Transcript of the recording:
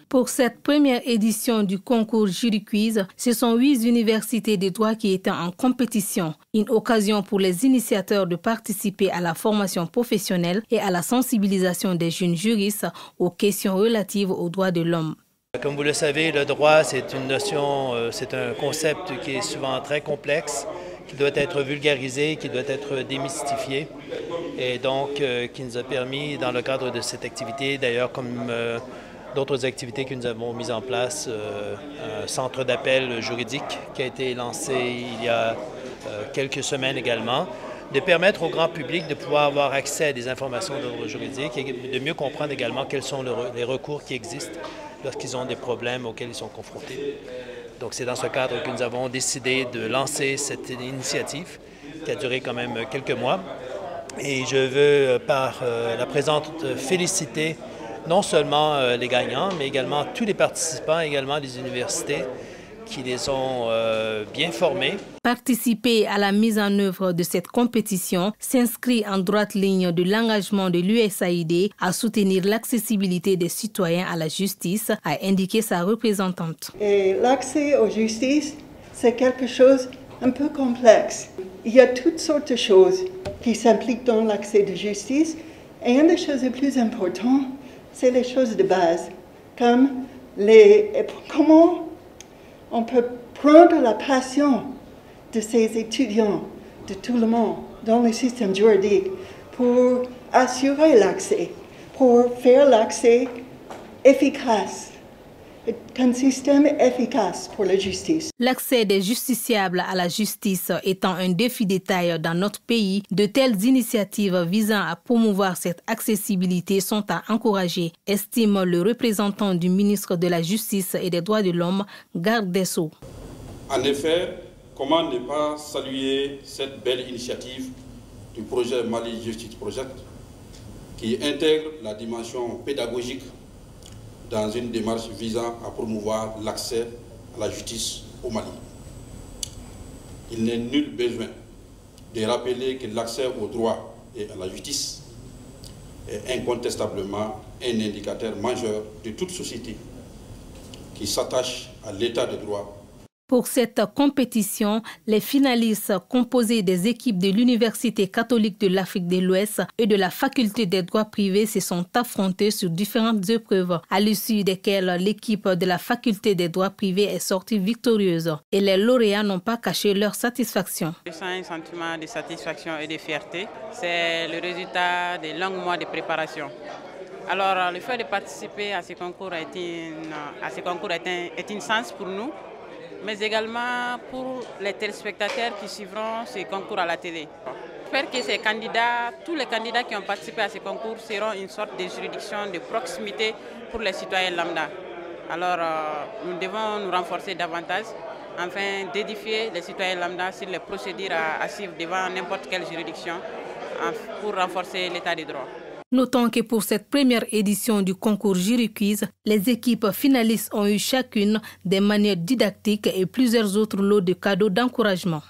Pour cette première édition du concours Jury Quiz, ce sont 8 universités de droit qui étaient en compétition. Une occasion pour les initiateurs de participer à la formation professionnelle et à la sensibilisation des jeunes juristes aux questions relatives aux droits de l'homme. Comme vous le savez, le droit, c'est une notion, c'est un concept qui est souvent très complexe, qui doit être vulgarisé, qui doit être démystifié, et donc qui nous a permis, dans le cadre de cette activité, d'ailleurs comme d'autres activités que nous avons mises en place, un centre d'appel juridique qui a été lancé il y a quelques semaines également, de permettre au grand public de pouvoir avoir accès à des informations d'ordre juridique et de mieux comprendre également quels sont les recours qui existent lorsqu'ils ont des problèmes auxquels ils sont confrontés. Donc c'est dans ce cadre que nous avons décidé de lancer cette initiative qui a duré quand même quelques mois. Et je veux par la présente féliciter non seulement les gagnants, mais également tous les participants, également les universités qui les ont bien formés. Participer à la mise en œuvre de cette compétition s'inscrit en droite ligne de l'engagement de l'USAID à soutenir l'accessibilité des citoyens à la justice, a indiqué sa représentante. Et l'accès aux justice, c'est quelque chose un peu complexe. Il y a toutes sortes de choses qui s'impliquent dans l'accès de justice. Et une des choses les plus importantes, c'est les choses de base, comme comment on peut prendre la passion de ces étudiants, de tout le monde, dans le système juridique, pour assurer l'accès, pour faire l'accès efficace, un système efficace pour la justice. L'accès des justiciables à la justice étant un défi de taille dans notre pays, de telles initiatives visant à promouvoir cette accessibilité sont à encourager, estime le représentant du ministre de la Justice et des Droits de l'Homme, Garde des Sceaux. En effet, comment ne pas saluer cette belle initiative du projet Mali Justice Project qui intègre la dimension pédagogique dans une démarche visant à promouvoir l'accès à la justice au Mali. Il n'est nul besoin de rappeler que l'accès au droit et à la justice est incontestablement un indicateur majeur de toute société qui s'attache à l'état de droit. Pour cette compétition, les finalistes composés des équipes de l'Université catholique de l'Afrique de l'Ouest et de la Faculté des droits privés se sont affrontés sur différentes épreuves, à l'issue desquelles l'équipe de la Faculté des droits privés est sortie victorieuse. Et les lauréats n'ont pas caché leur satisfaction. Je sens un sentiment de satisfaction et de fierté. C'est le résultat des longs mois de préparation. Alors, le fait de participer à ce concours est une chance pour nous, mais également pour les téléspectateurs qui suivront ce concours à la télé. J'espère que ces candidats, tous les candidats qui ont participé à ce concours seront une sorte de juridiction de proximité pour les citoyens lambda. Alors nous devons nous renforcer davantage afin d'édifier les citoyens lambda sur les procédures à suivre devant n'importe quelle juridiction pour renforcer l'état de droit. Notons que pour cette première édition du concours Jury Quiz, les équipes finalistes ont eu chacune des manières didactiques et plusieurs autres lots de cadeaux d'encouragement.